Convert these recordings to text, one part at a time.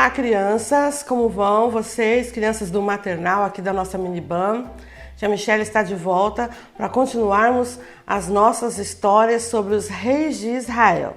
Olá, crianças, como vão vocês, crianças do maternal aqui da nossa Minibam? Tia Michelle está de volta para continuarmos as nossas histórias sobre os reis de Israel.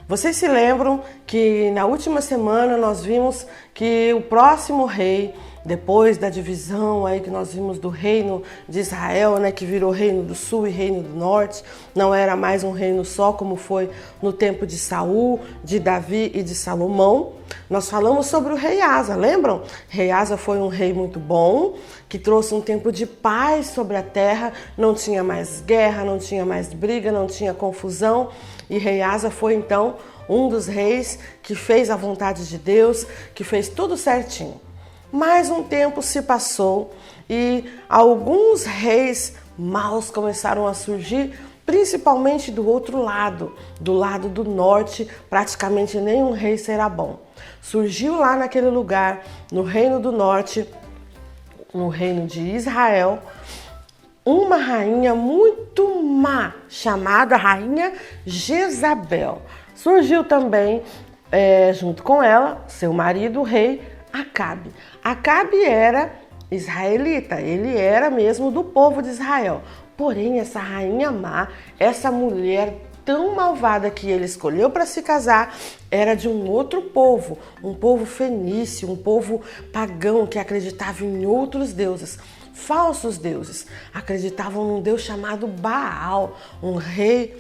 Vocês se lembram que na última semana nós vimos que o próximo rei, depois da divisão aí que nós vimos do reino de Israel, né, que virou reino do sul e reino do norte, não era mais um reino só como foi no tempo de Saul, de Davi e de Salomão. Nós falamos sobre o rei Asa, lembram? Rei Asa foi um rei muito bom, que trouxe um tempo de paz sobre a terra, não tinha mais guerra, não tinha mais briga, não tinha confusão. E rei Asa foi então um dos reis que fez a vontade de Deus, que fez tudo certinho. Mais um tempo se passou e alguns reis maus começaram a surgir, principalmente do outro lado, do lado do norte. Praticamente nenhum rei será bom. Surgiu lá naquele lugar, no reino do norte, no reino de Israel, uma rainha muito má, chamada rainha Jezabel. Surgiu também, junto com ela, seu marido, o rei Acabe. Acabe era israelita, ele era mesmo do povo de Israel. Porém, essa rainha má, essa mulher tão malvada que ele escolheu para se casar, era de um outro povo, um povo fenício, um povo pagão que acreditava em outros deuses. Falsos deuses, acreditavam num deus chamado Baal, um rei,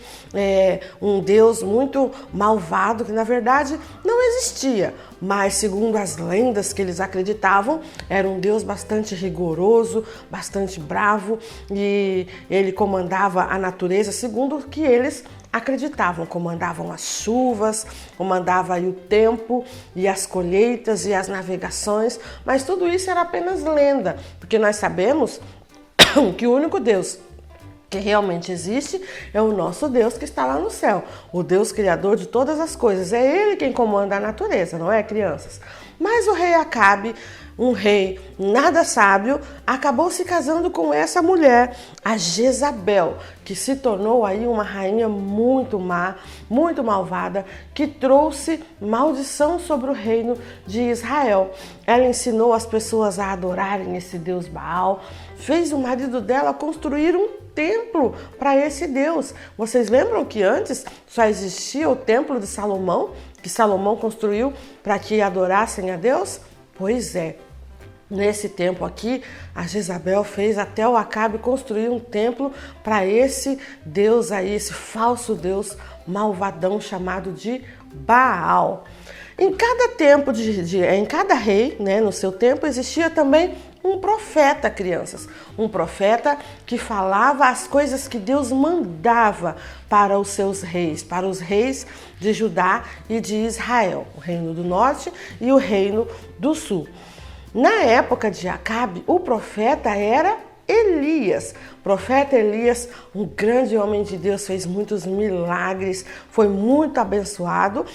um deus muito malvado que na verdade não existia, mas segundo as lendas que eles acreditavam, era um deus bastante rigoroso, bastante bravo, e ele comandava a natureza segundo o que eles acreditavam, comandavam as chuvas, comandava aí o tempo e as colheitas e as navegações, mas tudo isso era apenas lenda, porque nós sabemos que o único Deus que realmente existe é o nosso Deus que está lá no céu, o Deus criador de todas as coisas, é Ele quem comanda a natureza, não é, crianças? Mas o rei Acabe, um rei nada sábio, acabou se casando com essa mulher, a Jezabel, que se tornou aí uma rainha muito má, muito malvada, que trouxe maldição sobre o reino de Israel. Ela ensinou as pessoas a adorarem esse deus Baal, fez o marido dela construir um templo para esse Deus. Vocês lembram que antes só existia o templo de Salomão, que Salomão construiu para que adorassem a Deus? Pois é. Nesse tempo aqui, a Jezabel fez até o Acabe construir um templo para esse Deus aí, esse falso Deus malvadão chamado de Baal. Em cada tempo, em cada rei, né, no seu tempo, existia também um profeta, crianças. Um profeta que falava as coisas que Deus mandava para os seus reis, para os reis de Judá e de Israel, o reino do norte e o reino do sul. Na época de Acabe, o profeta era Elias. O profeta Elias, um grande homem de Deus, fez muitos milagres, foi muito abençoado,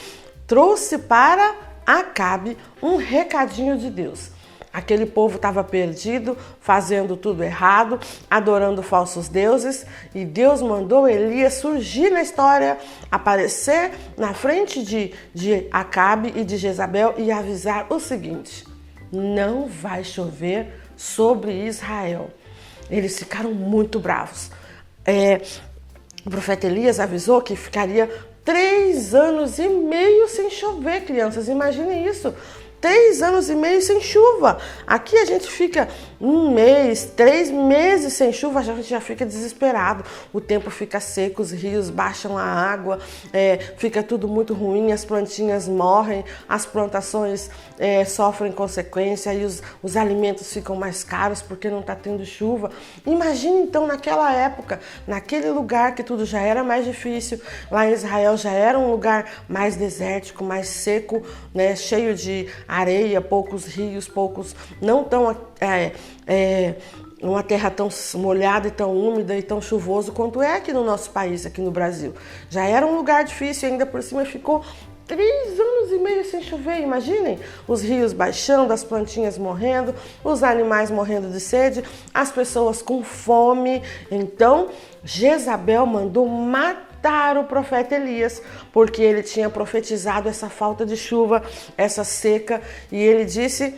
trouxe para Acabe um recadinho de Deus. Aquele povo estava perdido, fazendo tudo errado, adorando falsos deuses, e Deus mandou Elias surgir na história, aparecer na frente de Acabe e de Jezabel e avisar o seguinte: não vai chover sobre Israel. Eles ficaram muito bravos. O profeta Elias avisou que ficaria 3 anos e meio sem chover, crianças. Imaginem isso. 3 anos e meio sem chuva. Aqui a gente fica 1 mês, 3 meses sem chuva, a gente já fica desesperado. O tempo fica seco, os rios baixam a água, fica tudo muito ruim, as plantinhas morrem, as plantações sofrem consequência e os alimentos ficam mais caros porque não está tendo chuva. Imagine então naquela época, naquele lugar que tudo já era mais difícil, lá em Israel já era um lugar mais desértico, mais seco, né, cheio de areia, poucos rios, não tão uma terra tão molhada e tão úmida e tão chuvoso quanto é aqui no nosso país, aqui no Brasil. Já era um lugar difícil e ainda por cima ficou 3 anos e meio sem chover, imaginem. Os rios baixando, as plantinhas morrendo, os animais morrendo de sede, as pessoas com fome. Então, Jezabel mandou matar matar o profeta Elias, porque ele tinha profetizado essa falta de chuva, essa seca, e ele disse...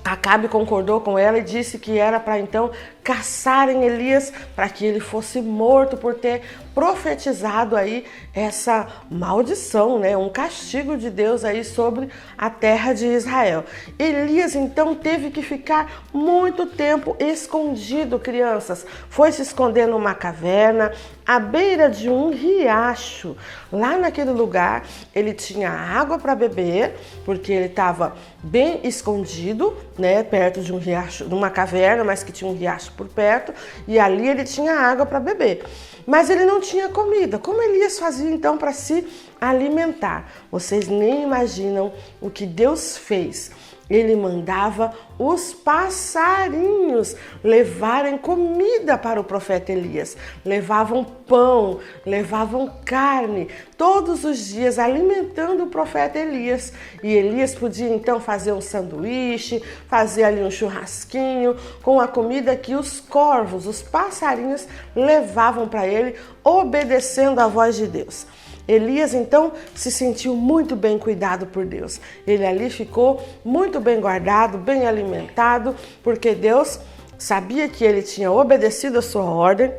Acabe concordou com ela e disse que era para então caçarem Elias para que ele fosse morto por ter profetizado aí essa maldição, né? Um castigo de Deus aí sobre a terra de Israel. Elias então teve que ficar muito tempo escondido, crianças. Foi se esconder numa caverna, à beira de um riacho. Lá naquele lugar ele tinha água para beber, porque ele estava bem escondido, né, perto de um riacho, de uma caverna, mas que tinha um riacho por perto, e ali ele tinha água para beber. Mas ele não tinha comida. Como Elias fazia então para se alimentar? Vocês nem imaginam o que Deus fez. Ele mandava os passarinhos levarem comida para o profeta Elias. Levavam pão, levavam carne, todos os dias alimentando o profeta Elias. E Elias podia então fazer um sanduíche, fazer ali um churrasquinho com a comida que os corvos, os passarinhos levavam para ele, obedecendo à voz de Deus. Elias então se sentiu muito bem cuidado por Deus. Ele ali ficou muito bem guardado, bem alimentado, porque Deus sabia que ele tinha obedecido a sua ordem,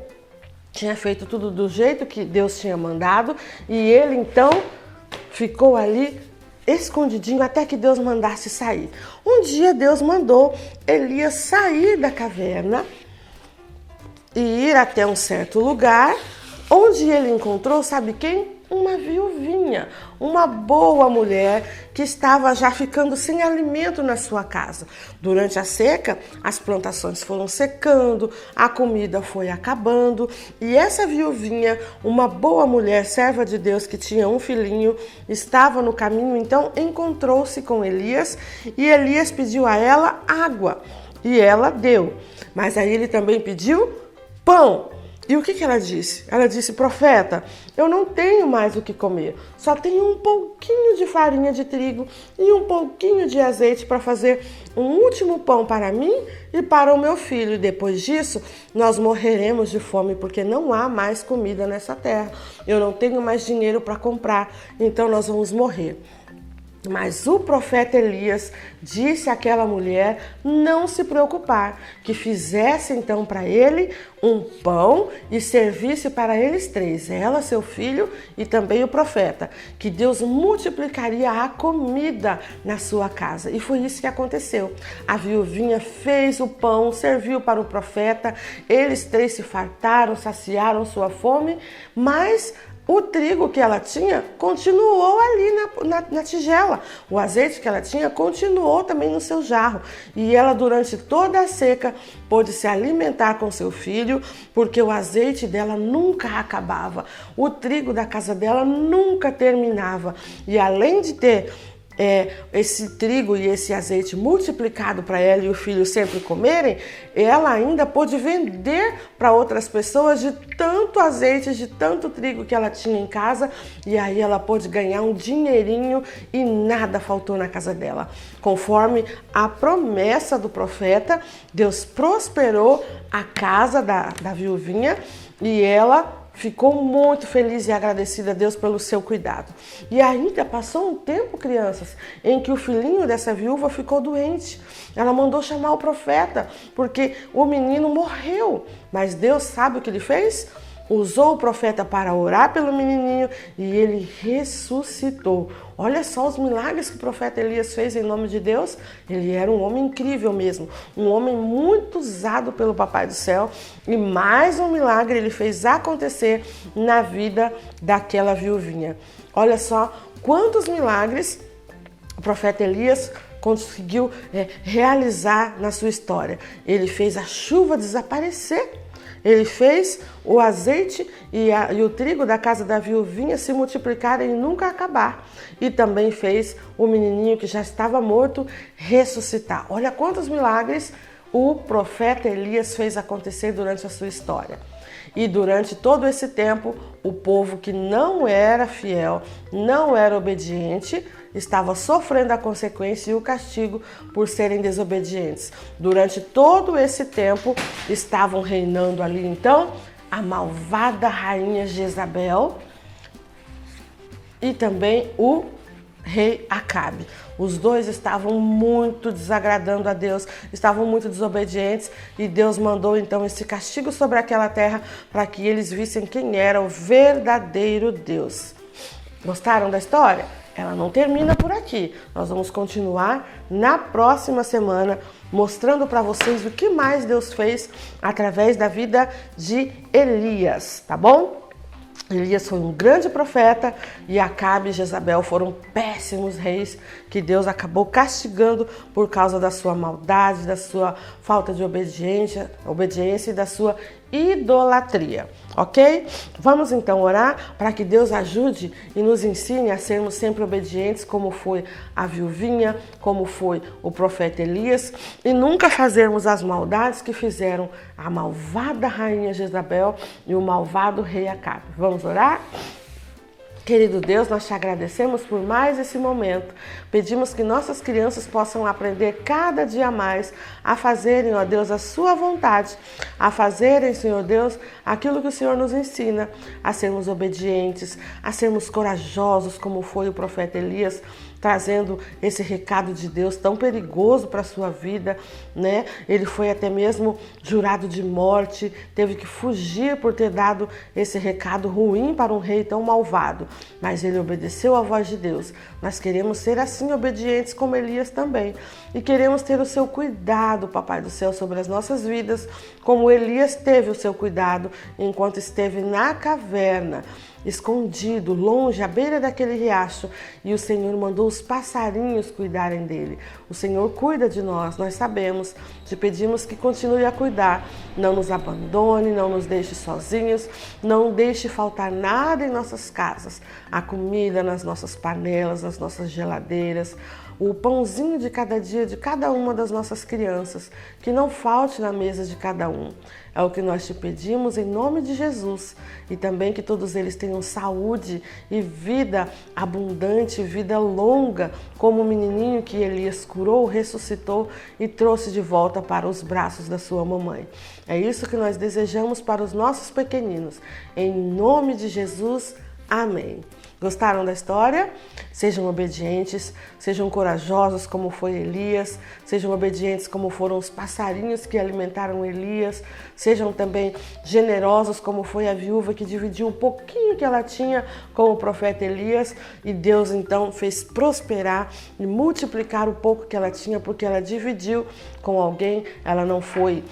tinha feito tudo do jeito que Deus tinha mandado, e ele então ficou ali escondidinho até que Deus mandasse sair. Um dia Deus mandou Elias sair da caverna e ir até um certo lugar, onde ele encontrou, sabe quem? Uma viuvinha, uma boa mulher que estava já ficando sem alimento na sua casa. Durante a seca, as plantações foram secando, a comida foi acabando, e essa viuvinha, uma boa mulher, serva de Deus que tinha um filhinho, estava no caminho, então encontrou-se com Elias, e Elias pediu a ela água, e ela deu. Mas aí ele também pediu pão. E o que ela disse? Ela disse: profeta, eu não tenho mais o que comer, só tenho um pouquinho de farinha de trigo e um pouquinho de azeite para fazer um último pão para mim e para o meu filho. E depois disso, nós morreremos de fome, porque não há mais comida nessa terra. Eu não tenho mais dinheiro para comprar, então nós vamos morrer. Mas o profeta Elias disse àquela mulher não se preocupar, que fizesse então para ele um pão e servisse para eles três, ela, seu filho e também o profeta, que Deus multiplicaria a comida na sua casa. E foi isso que aconteceu. A viuvinha fez o pão, serviu para o profeta, eles três se fartaram, saciaram sua fome, mas o trigo que ela tinha continuou ali na tigela. O azeite que ela tinha continuou também no seu jarro. E ela, durante toda a seca, pôde se alimentar com seu filho, porque o azeite dela nunca acabava. O trigo da casa dela nunca terminava. E além de ter esse trigo e esse azeite multiplicado para ela e o filho sempre comerem, ela ainda pôde vender para outras pessoas de tanto azeite, de tanto trigo que ela tinha em casa, e aí ela pôde ganhar um dinheirinho e nada faltou na casa dela. Conforme a promessa do profeta, Deus prosperou a casa da viuvinha e ela ficou muito feliz e agradecida a Deus pelo seu cuidado. E ainda passou um tempo, crianças, em que o filhinho dessa viúva ficou doente. Ela mandou chamar o profeta, porque o menino morreu. Mas Deus sabe o que ele fez? Usou o profeta para orar pelo menininho e ele ressuscitou. Olha só os milagres que o profeta Elias fez em nome de Deus. Ele era um homem incrível mesmo, um homem muito usado pelo Papai do Céu. E mais um milagre ele fez acontecer na vida daquela viuvinha. Olha só quantos milagres o profeta Elias conseguiu realizar na sua história. Ele fez a chuva desaparecer. Ele fez o azeite e o trigo da casa da viuvinha se multiplicarem e nunca acabar. E também fez o menininho que já estava morto ressuscitar. Olha quantos milagres o profeta Elias fez acontecer durante a sua história. E durante todo esse tempo, o povo que não era fiel, não era obediente, estava sofrendo a consequência e o castigo por serem desobedientes. Durante todo esse tempo, estavam reinando ali, então, a malvada rainha Jezabel e também o rei Acabe. Os dois estavam muito desagradando a Deus, estavam muito desobedientes e Deus mandou então esse castigo sobre aquela terra para que eles vissem quem era o verdadeiro Deus. Gostaram da história? Ela não termina por aqui. Nós vamos continuar na próxima semana mostrando para vocês o que mais Deus fez através da vida de Elias, tá bom? Elias foi um grande profeta e Acabe e Jezabel foram péssimos reis que Deus acabou castigando por causa da sua maldade, da sua falta de obediência e da sua idolatria, ok? Vamos então orar para que Deus ajude e nos ensine a sermos sempre obedientes, como foi a viuvinha, como foi o profeta Elias, e nunca fazermos as maldades que fizeram a malvada rainha Jezabel e o malvado rei Acabe. Vamos orar? Querido Deus, nós te agradecemos por mais esse momento. Pedimos que nossas crianças possam aprender cada dia mais a fazerem, ó Deus, a sua vontade, a fazerem, Senhor Deus, aquilo que o Senhor nos ensina, a sermos obedientes, a sermos corajosos, como foi o profeta Elias, trazendo esse recado de Deus tão perigoso para a sua vida, né? Ele foi até mesmo jurado de morte, teve que fugir por ter dado esse recado ruim para um rei tão malvado, mas ele obedeceu à voz de Deus. Nós queremos ser assim obedientes como Elias também e queremos ter o seu cuidado, Papai do céu, sobre as nossas vidas, como Elias teve o seu cuidado enquanto esteve na caverna, escondido, longe, à beira daquele riacho, e o Senhor mandou os passarinhos cuidarem dele. O Senhor cuida de nós, nós sabemos. Te pedimos que continue a cuidar. Não nos abandone, não nos deixe sozinhos, não deixe faltar nada em nossas casas. A comida nas nossas panelas, nas nossas geladeiras, o pãozinho de cada dia de cada uma das nossas crianças, que não falte na mesa de cada um. É o que nós te pedimos em nome de Jesus, e também que todos eles tenham saúde e vida abundante, vida longa, como o menininho que Elias curou, ressuscitou e trouxe de volta para os braços da sua mamãe. É isso que nós desejamos para os nossos pequeninos. Em nome de Jesus, amém. Gostaram da história? Sejam obedientes, sejam corajosos como foi Elias, sejam obedientes como foram os passarinhos que alimentaram Elias, sejam também generosos como foi a viúva que dividiu um pouquinho que ela tinha com o profeta Elias, e Deus então fez prosperar e multiplicar o pouco que ela tinha, porque ela dividiu com alguém, ela não foi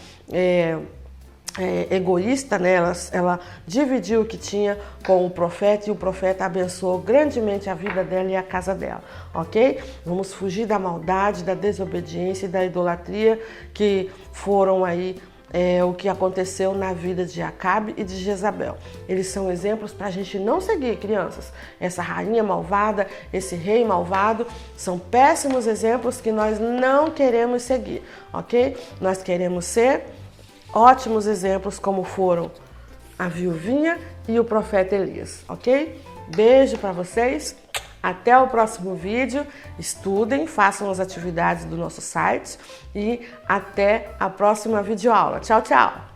egoísta, né? Ela dividiu o que tinha com o profeta e o profeta abençoou grandemente a vida dela e a casa dela, ok? Vamos fugir da maldade, da desobediência e da idolatria que foram aí o que aconteceu na vida de Acabe e de Jezabel. Eles são exemplos para a gente não seguir, crianças. Essa rainha malvada, esse rei malvado, são péssimos exemplos que nós não queremos seguir, ok? Nós queremos ser ótimos exemplos como foram a viuvinha e o profeta Elias, ok? Beijo para vocês, até o próximo vídeo, estudem, façam as atividades do nosso site e até a próxima videoaula. Tchau, tchau!